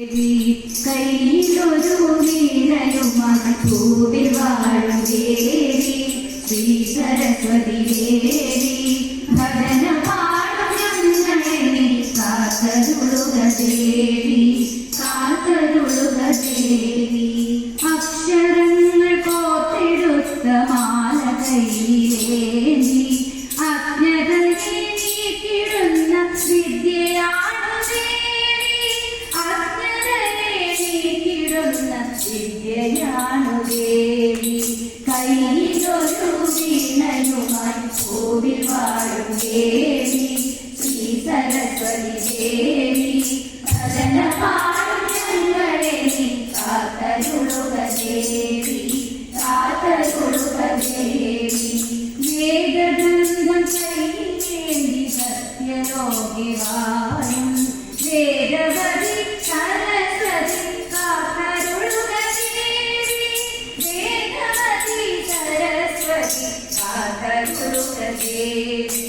കൈയിലൊരു വീണയുമായി പൂവിൽ വാഴും ദേവി ശ്രീ സരസ്വതി ദേവി ഭജന പാടും ഞങ്ങളെ നീ കാത്തരുളുക ദേവി കാത്തരുളുക ദേവി അക്ഷരങ്ങൾ കോർത്തെടുത്ത മാല കൈയിലേന്തി അജ്ഞതയെ നീക്കിടുന്ന വിദ്യയാണു വിദ്യയാണു ദേവി കൈയിലൊരു വീണയുമായി പൂവിൽ വാഴും ദേവി ശ്രീ സരസ്വതി ദേവി ഭജന പാടും ഞങ്ങളെ നീ കാത്തരുളുക ദേവി കാത്തരുളുക ദേവി വേദഗ്രന്ഥം കൈയേന്തി സത്യലോകി വാഴും വേദവതി സരസ്വതി കാത്തരുളുക ദേവി